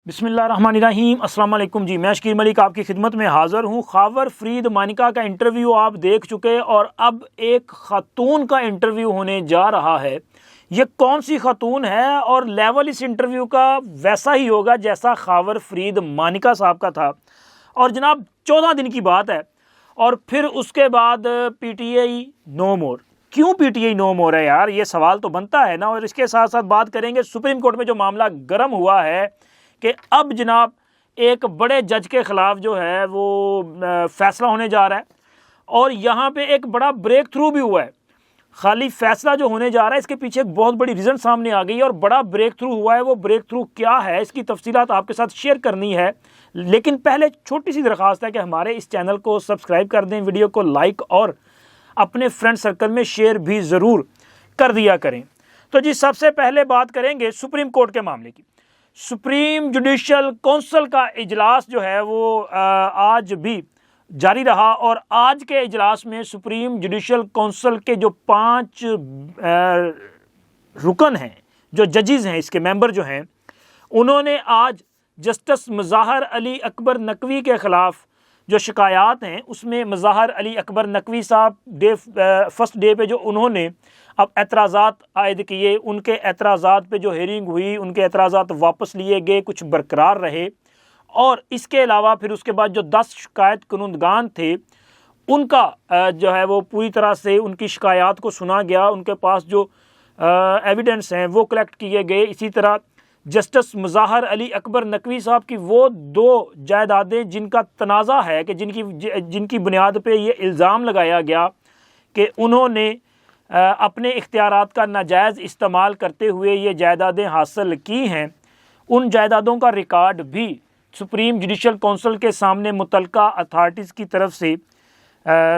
बिस्मिल्लाहिर्रहमानिर्रहीम अस्सलाम वालेकुम जी। मैं शकीर मलिक आपकी खिदमत में हाज़िर हूँ। ख़ावर फ़रीद मानिका का इंटरव्यू आप देख चुके और अब एक ख़ातून का इंटरव्यू होने जा रहा है। ये कौन सी ख़ातून है और लेवल इस इंटरव्यू का वैसा ही होगा जैसा ख़ावर फ़रीद मानिका साहब का था। और जनाब 14 दिन की बात है और फिर उसके बाद PTI नो मोर। क्यों PTI नो मोर है यार, ये सवाल तो बनता है ना। और इसके साथ साथ बात करेंगे सुप्रीम कोर्ट में जो मामला गर्म हुआ है कि अब जनाब एक बड़े जज के ख़िलाफ़ जो है वो फ़ैसला होने जा रहा है और यहाँ पे एक बड़ा ब्रेक थ्रू भी हुआ है। खाली फ़ैसला जो होने जा रहा है इसके पीछे एक बहुत बड़ी रीज़न सामने आ गई है और बड़ा ब्रेक थ्रू हुआ है। वो ब्रेक थ्रू क्या है, इसकी तफसीलात आपके साथ शेयर करनी है। लेकिन पहले छोटी सी दरख्वास्त है कि हमारे इस चैनल को सब्सक्राइब कर दें, वीडियो को लाइक और अपने फ्रेंड सर्कल में शेयर भी ज़रूर कर दिया करें। तो जी सबसे पहले बात करेंगे सुप्रीम कोर्ट के मामले की। सुप्रीम जुडिशल काउंसिल का इजलास जो है वो आज भी जारी रहा और आज के इजलास में सुप्रीम जुडिशल काउंसिल के जो 5 रुकन हैं, जो जजेस हैं, इसके मेंबर जो हैं, उन्होंने आज जस्टिस मुज़ाहर अली अकबर नकवी के ख़िलाफ़ जो शिकायत हैं उसमें मुज़ाहर अली अकबर नकवी साहब फर्स्ट डे पे जो उन्होंने अब एतराज़ात आयद किए, उनके एतराज़ात पे जो हेयरिंग हुई, उनके एतराज़ात वापस लिए गए, कुछ बरकरार रहे। और इसके अलावा फिर उसके बाद जो 10 शिकायत कुनुंदगान थे उनका जो है वो पूरी तरह से उनकी शिकायत को सुना गया, उनके पास जो एविडेंस हैं वो कलेक्ट किए गए। इसी तरह जस्टिस मुज़ाहर अली अकबर नकवी साहब की वो 2 जायदादें जिनका तनाज़ा है कि जिनकी बुनियाद पे ये इल्ज़ाम लगाया गया कि उन्होंने अपने इख्तियारात का नाजायज़ इस्तेमाल करते हुए ये जायदादें हासिल की हैं, उन जायदादों का रिकॉर्ड भी सुप्रीम जुडिशल काउंसिल के सामने मुतलका अथॉरिटीज़ की तरफ से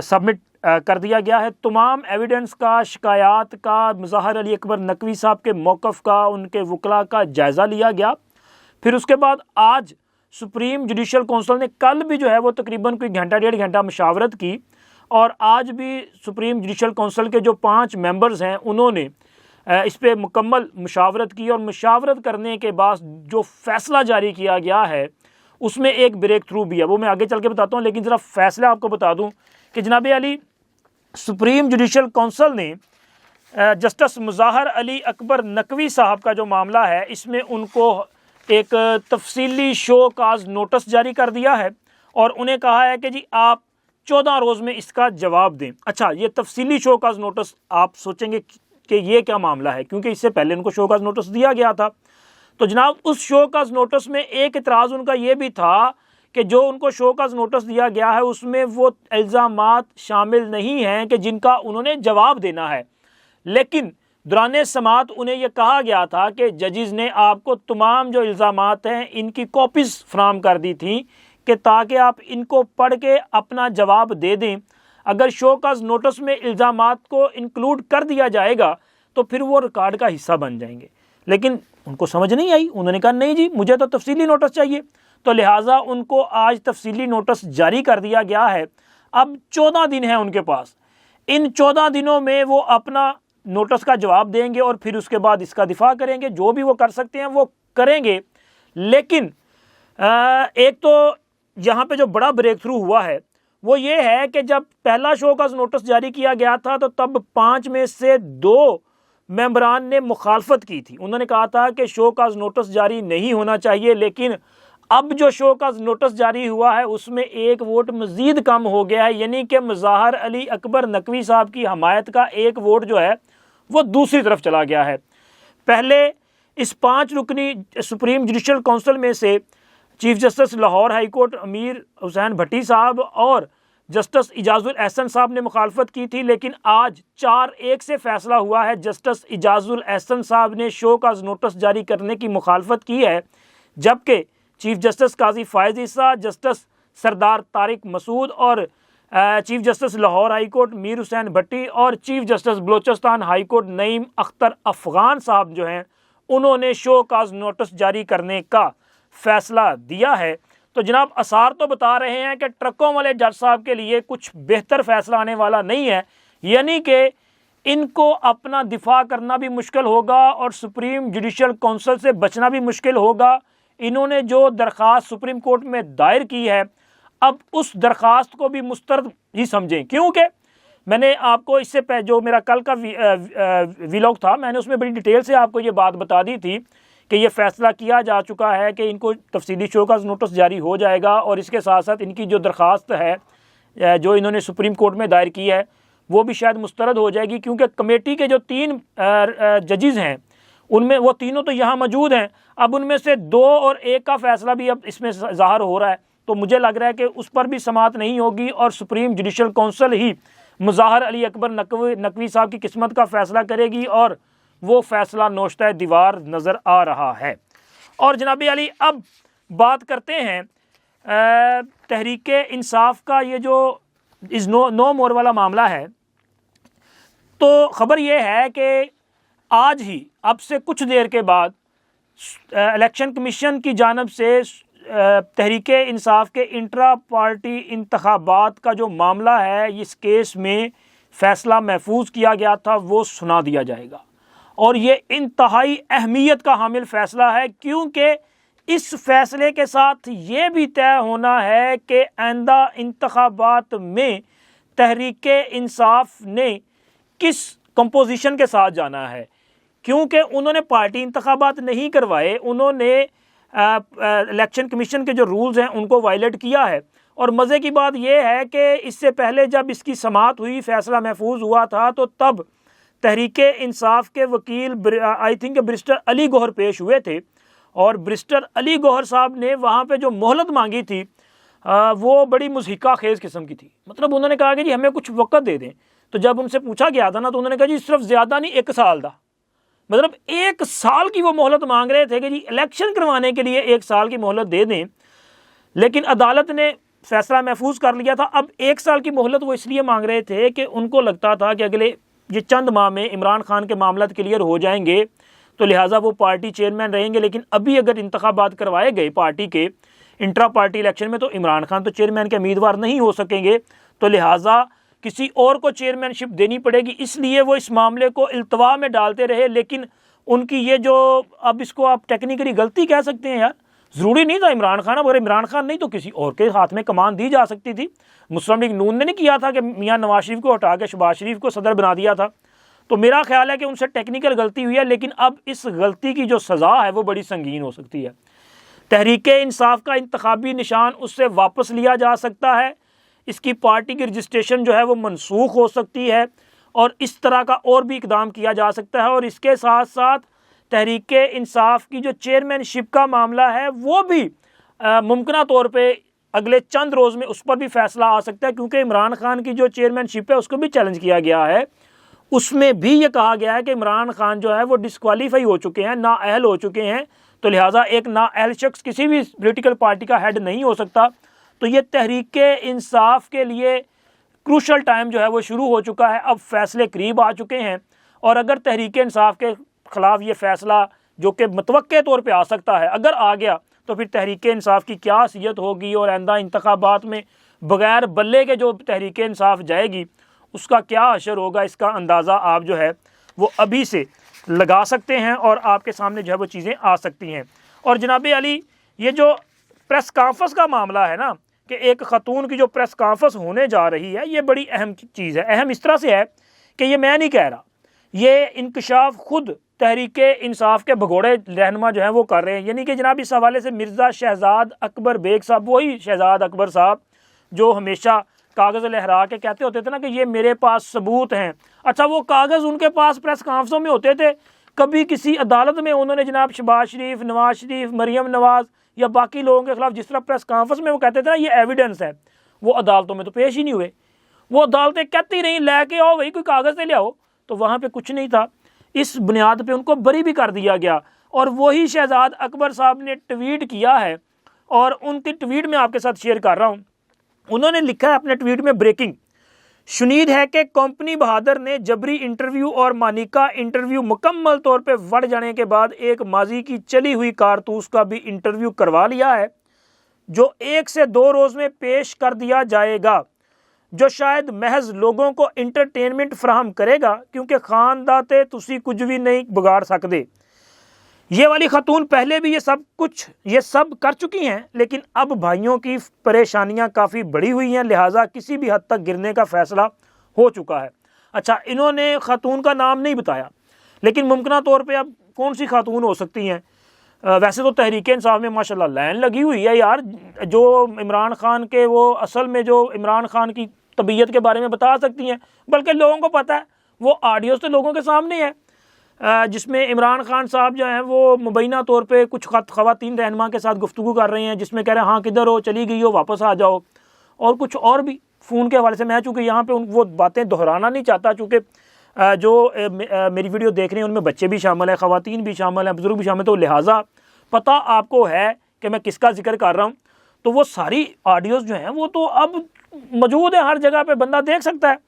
सबमिट कर दिया गया है। तमाम एविडेंस का, शिकायत का, मुज़ाहर अली अकबर नकवी साहब के मौक़िफ़ का, उनके वकला का जायज़ा लिया गया। फिर उसके बाद आज सुप्रीम जुडिशल काउंसिल ने कल भी जो है वो तकरीबन कोई घंटा 1.5 घंटा मशावरत की और आज भी सुप्रीम जुडिशल काउंसिल के जो 5 मेंबर्स हैं उन्होंने इस पर मुकम्मल मुशावरत की और मुशावरत करने के बाद जो फ़ैसला जारी किया गया है उसमें एक ब्रेक थ्रू भी है, वो मैं आगे चल के बताता हूँ। लेकिन ज़रा फ़ैसला आपको बता दूँ कि जनाब अली सुप्रीम जुडिशल काउंसिल ने जस्टिस मुज़ाहर अली अकबर नकवी साहब का जो मामला है इसमें उनको एक तफसीली शो काज नोटिस जारी कर दिया है और उन्हें कहा है कि जी आप 14 रोज़ में इसका जवाब दें। अच्छा, ये तफसीली शो काज नोटिस, आप सोचेंगे कि ये क्या मामला है, क्योंकि इससे पहले उनको शो काज नोटिस दिया गया था। तो जनाब उस शो काज नोटिस में एक इतराज़ उनका ये भी था कि जो उनको शो काज नोटिस दिया गया है उसमें वो इल्ज़ामात शामिल नहीं हैं कि जिनका उन्होंने जवाब देना है। लेकिन दौरान समाअत उन्हें यह कहा गया था कि जजेस ने आपको तमाम जो इल्ज़ामात हैं इनकी कॉपीज़ फराहम कर दी थी कि ताकि आप इनको पढ़ के अपना जवाब दे दें। अगर शो काज नोटिस में इल्ज़ामात को इंक्लूड कर दिया जाएगा तो फिर वो रिकॉर्ड का हिस्सा बन जाएंगे। लेकिन उनको समझ नहीं आई, उन्होंने कहा नहीं जी मुझे तो तफसीली नोटिस चाहिए। तो लिहाजा उनको आज तफसीली नोटिस जारी कर दिया गया है। अब 14 दिन हैं उनके पास, इन 14 दिनों में वो अपना नोटिस का जवाब देंगे और फिर उसके बाद इसका दिफा करेंगे, जो भी वो कर सकते हैं वो करेंगे। लेकिन एक तो यहाँ पे जो बड़ा ब्रेक थ्रू हुआ है वो ये है कि जब पहला शो काज नोटिस जारी किया गया था तो तब 5 में से 2 मेंबरान ने मुखालफत की थी। उन्होंने कहा था कि शो काज नोटिस जारी नहीं होना चाहिए। लेकिन अब जो शो काज नोटिस जारी हुआ है उसमें एक वोट मज़ीद कम हो गया है, यानी कि मुज़ाहर अली अकबर नकवी साहब की हमायत का एक वोट जो है वो दूसरी तरफ चला गया है। पहले इस 5 रुकनी सुप्रीम जुडिशल काउंसिल में से chief justice Lahore high court अमीर हुसैन भट्टी साहब और जस्टिस इजाजुल एहसन साहब ने मुखालफत की थी। लेकिन आज 4-1 से फैसला हुआ है। जस्टिस इजाजुल एहसन साहब ने शो काज नोटिस जारी करने की मुखालफत की है, जबकि chief justice Qazi Faez Isa, justice Sardar Tariq Masood और chief justice Lahore high court Mir Hussain Bhatti और chief justice Balochistan high court Naeem Akhtar Afghan साहब जो हैं उन्होंने शो काज नोटिस जारी करने का फ़ैसला दिया है। तो जनाब आसार तो बता रहे हैं कि ट्रकों वाले जज साहब के लिए कुछ बेहतर फ़ैसला आने वाला नहीं है, यानी कि इनको अपना दिफा करना भी मुश्किल होगा और सुप्रीम जुडिशल काउंसिल से बचना भी मुश्किल होगा। इन्होंने जो दरख्वास्त सुप्रीम कोर्ट में दायर की है, अब उस दरख्वास्त को भी मुस्तरद ही समझें। क्योंकि मैंने आपको इससे पहले जो मेरा कल का व्लॉग था, मैंने उसमें बड़ी डिटेल से आपको ये बात बता दी थी कि ये फ़ैसला किया जा चुका है कि इनको तफसीली शोकॉज़ नोटिस जारी हो जाएगा और इसके साथ साथ इनकी जो दरख्वास्त है जो इन्होंने सुप्रीम कोर्ट में दायर की है वो भी शायद मुस्तरद हो जाएगी। क्योंकि कमेटी के जो 3 जजेस हैं उनमें वो तीनों तो यहाँ मौजूद हैं, अब उनमें से 2 और 1 का फ़ैसला भी अब इसमें ज़ाहिर हो रहा है। तो मुझे लग रहा है कि उस पर भी समाअत नहीं होगी और सुप्रीम जुडिशल कौंसिल ही मुज़ाहर अली अकबर नकवी साहब की किस्मत का फ़ैसला करेगी और वो फ़ैसला नोश्ता दीवार नज़र आ रहा है। और जनाब अली, अब बात करते हैं तहरीक इंसाफ का ये जो इस नो मोर वाला मामला है। तो ख़बर ये है कि आज ही अब से कुछ देर के बाद इलेक्शन कमीशन की जानिब से तहरीक इंसाफ के इंट्रा पार्टी इंतखाबात का जो मामला है, इस केस में फ़ैसला महफूज किया गया था, वो सुना दिया जाएगा। और ये इंतहाई अहमियत का हामिल फ़ैसला है, क्योंकि इस फ़ैसले के साथ ये भी तय होना है कि आइंदा इंतखाबात में तहरीक इंसाफ ने किस कंपोजिशन के साथ जाना है। क्योंकि उन्होंने पार्टी इंतखाबात नहीं करवाए, उन्होंने इलेक्शन कमीशन के जो रूल्स हैं उनको वायलेट किया है। और मज़े की बात यह है कि इससे पहले जब इसकी समाअत हुई, फ़ैसला महफूज हुआ था, तो तब तहरीक इंसाफ के वकील I think barrister Ali Gauhar पेश हुए थे और बैरिस्टर अली गौहर साहब ने वहाँ पे जो मोहलत मांगी थी वो बड़ी मुज़हिका खेज़ किस्म की थी। मतलब उन्होंने कहा कि जी हमें कुछ वक़्त दे दें। तो जब उनसे पूछा गया था ना, तो उन्होंने कहा जी सिर्फ ज़्यादा नहीं, 1 साल का, मतलब 1 साल की वो मोहलत मांग रहे थे कि जी इलेक्शन करवाने के लिए 1 साल की मोहलत दे दें। लेकिन अदालत ने फ़ैसला महफूज कर लिया था। अब 1 साल की मोहलत वो इसलिए मांग रहे थे कि उनको लगता था कि अगले ये चंद माह में इमरान खान के मामला क्लियर हो जाएंगे, तो लिहाजा वो पार्टी चेयरमैन रहेंगे। लेकिन अभी अगर इंतखाबात करवाए गए पार्टी के इंट्रा पार्टी इलेक्शन में, तो इमरान खान तो चेयरमैन के उम्मीदवार नहीं हो सकेंगे, तो लिहाजा किसी और को चेयरमैनशिप देनी पड़ेगी। इसलिए वो इस मामले को इल्तवा में डालते रहे। लेकिन उनकी ये जो, अब इसको आप टेक्निकली गलती कह सकते हैं यार, ज़रूरी नहीं था इमरान खान, अगर इमरान खान नहीं तो किसी और के हाथ में कमान दी जा सकती थी। मुस्लिम लीग नून ने नहीं किया था कि मियां नवाज शरीफ को हटा के शहबाज शरीफ को सदर बना दिया था। तो मेरा ख्याल है कि उनसे टेक्निकल गलती हुई है, लेकिन अब इस गलती की जो सज़ा है वो बड़ी संगीन हो सकती है। तहरीक इंसाफ का इंतखाबी निशान उससे वापस लिया जा सकता है, इसकी पार्टी की रजिस्ट्रेशन जो है वो मनसूख हो सकती है, और इस तरह का और भी इकदाम किया जा सकता है। और इसके साथ साथ तहरीक इंसाफ की जो चेयरमैनशिप का मामला है वो भी मुमकिन तौर पे अगले चंद रोज़ में उस पर भी फ़ैसला आ सकता है। क्योंकि इमरान खान की जो चेयरमैनशिप है उसको भी चैलेंज किया गया है, उसमें भी ये कहा गया है कि इमरान खान जो है वो डिस्क्वालीफाई हो चुके हैं, नाअहल हो चुके हैं। तो लिहाजा एक नाअहल शख्स किसी भी पॉलिटिकल पार्टी का हेड नहीं हो सकता। तो ये तहरीक इंसाफ के लिए क्रूशल टाइम जो है वो शुरू हो चुका है। अब फैसले करीब आ चुके हैं, और अगर तहरीक इंसाफ के ख़िलाफ़ ये फ़ैसला जो कि मुतवक्के तौर पे आ सकता है, अगर आ गया तो फिर तहरीक इंसाफ की क्या हैसियत होगी, और आइंदा इंतखाबात में बग़ैर बल्ले के जो तहरीक इंसाफ जाएगी उसका क्या असर होगा, इसका अंदाज़ा आप जो है वो अभी से लगा सकते हैं और आपके सामने जो है वो चीज़ें आ सकती हैं। और जनाब अली, ये जो प्रेस कॉन्फ्रेंस का मामला है ना, कि एक ख़तून की जो प्रेस कॉन्फ्रेंस होने जा रही है, ये बड़ी अहम चीज़ है। अहम इस तरह से है कि ये मैं नहीं कह रहा, ये इंकशाफ खुद तहरीक इंसाफ के भगोड़े रहनुमा जो हैं वो कर रहे हैं। यानी कि जनाब इस हवाले से मिर्ज़ा शहजाद अकबर बेग साहब, वही शहजाद अकबर साहब जो हमेशा कागज़ लहरा के कहते होते थे ना कि ये मेरे पास सबूत हैं। अच्छा, वो कागज़ उनके पास प्रेस कॉन्फ्रेंसों में होते थे, कभी किसी अदालत में उन्होंने जनाब शहबाज शरीफ, नवाज शरीफ, मरियम नवाज या बाकी लोगों के खिलाफ जिस तरह प्रेस कॉन्फ्रेंस में वो कहते थे ना ये एविडेंस है, वो अदालतों में तो पेश ही नहीं हुए। वो अदालतें कहती रहीं लेके आओ भाई कोई कागज़ से ले आओ, तो वहाँ पे कुछ नहीं था। इस बुनियाद पे उनको बरी भी कर दिया गया। और वही शहजाद अकबर साहब ने ट्वीट किया है, और उनकी ट्वीट में आपके साथ शेयर कर रहा हूँ। उन्होंने लिखा है अपने ट्वीट में, ब्रेकिंग, शुनीद है कि कंपनी बहादुर ने जबरी इंटरव्यू और मानिका इंटरव्यू मुकम्मल तौर पे बढ़ जाने के बाद एक माजी की चली हुई कारतूस का भी इंटरव्यू करवा लिया है, जो 1 से 2 रोज़ में पेश कर दिया जाएगा, जो शायद महज लोगों को इंटरटेनमेंट फराहम करेगा, क्योंकि खानदाते तुसी कुछ भी नहीं बिगाड़ सकते। ये वाली खातून पहले भी ये सब कर चुकी हैं, लेकिन अब भाइयों की परेशानियां काफ़ी बढ़ी हुई हैं, लिहाजा किसी भी हद तक गिरने का फ़ैसला हो चुका है। अच्छा, इन्होंने खातून का नाम नहीं बताया, लेकिन मुमकिन तौर पे अब कौन सी खातून हो सकती हैं। वैसे तो तहरीक इंसाफ में माशाल्लाह लाइन लगी हुई है यार, जो इमरान खान के वो असल में जो इमरान खान की तबीयत के बारे में बता सकती हैं, बल्कि लोगों को पता है, वो ऑडियोज़ तो लोगों के सामने है, जिसमें इमरान खान साहब जो हैं वो मुबैना तौर पे कुछ ख़वातीन रहनुमा के साथ गुफ्तगू कर रहे हैं, जिसमें कह रहे हैं हाँ किधर हो, चली गई हो, वापस आ जाओ, और कुछ और भी फ़ोन के हवाले से। मैं चूँकि यहाँ पे वो बातें दोहराना नहीं चाहता, चूँकि जो मेरी वीडियो देख रहे हैं उनमें बच्चे भी शामिल हैं, ख़वातीन भी शामिल हैं, बुज़ुर्ग भी शामिल, तो लिहाजा पता आपको है कि मैं किसका जिक्र कर रहा हूँ। तो वो सारी ऑडियोज़ जो हैं वो तो अब मौजूद है, हर जगह पे बंदा देख सकता है।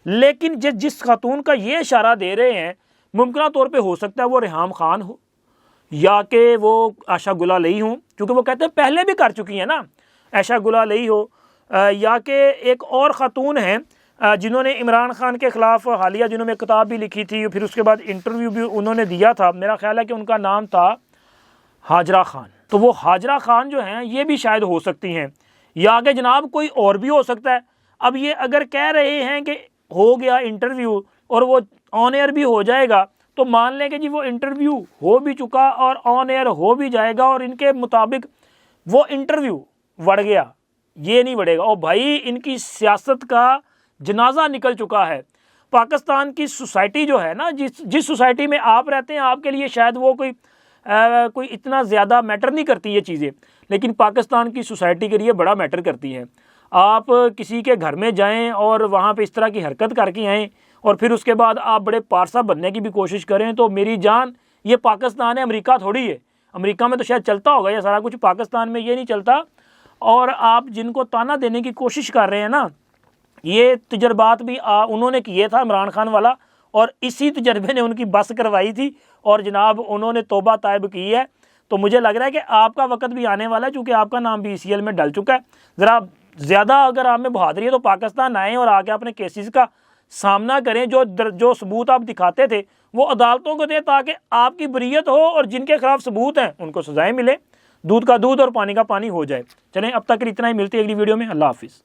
लेकिन जिस खातून का ये इशारा दे रहे हैं, मुमकिन तौर पे हो सकता है वो रिहाम खान हो या कि वो आशा गुलालई हो, क्योंकि वो कहते हैं पहले भी कर चुकी हैं ना, आशा गुलालई हो, या कि एक और ख़ातून हैं जिन्होंने इमरान खान के ख़िलाफ़ हालिया जिन्होंने किताब भी लिखी थी, फिर उसके बाद इंटरव्यू भी उन्होंने दिया था, मेरा ख्याल है कि उनका नाम था हाजरा खान। तो वो हाजरा खान जो हैं ये भी शायद हो सकती हैं, या कि जनाब कोई और भी हो सकता है। अब ये अगर कह रहे हैं कि हो गया इंटरव्यू और वो ऑन एयर भी हो जाएगा, तो मान लें कि जी वो इंटरव्यू हो भी चुका और ऑन एयर हो भी जाएगा, और इनके मुताबिक वो इंटरव्यू बढ़ गया, ये नहीं बढ़ेगा। और भाई इनकी सियासत का जनाजा निकल चुका है। पाकिस्तान की सोसाइटी जो है ना, जिस सोसाइटी में आप रहते हैं, आपके लिए शायद वो कोई इतना ज़्यादा मैटर नहीं करती ये चीज़ें, लेकिन पाकिस्तान की सोसाइटी के लिए बड़ा मैटर करती हैं। आप किसी के घर में जाएं और वहाँ पे इस तरह की हरकत करके आएँ और फिर उसके बाद आप बड़े पारसा बनने की भी कोशिश करें, तो मेरी जान, ये पाकिस्तान है, अमेरिका थोड़ी है। अमेरिका में तो शायद चलता होगा ये सारा कुछ, पाकिस्तान में ये नहीं चलता। और आप जिनको ताना देने की कोशिश कर रहे हैं ना, ये तजर्बात भी उन्होंने किए था, इमरान खान वाला, और इसी तजर्बे ने उनकी बस करवाई थी, और जनाब उन्होंने तौबा तायब की है। तो मुझे लग रहा है कि आपका वक्त भी आने वाला है, चूँकि आपका नाम भी ECL में डल चुका है। ज़रा ज़्यादा अगर आप में बहादुरी है तो पाकिस्तान आएँ और आके अपने केसेस का सामना करें। जो सबूत आप दिखाते थे वो अदालतों को दें, ताकि आपकी बरीयत हो और जिनके खिलाफ सबूत हैं उनको सजाएं मिले, दूध का दूध और पानी का पानी हो जाए। चलें, अब तक इतना ही, मिलती है अगली वीडियो में। अल्लाह हाफिज़।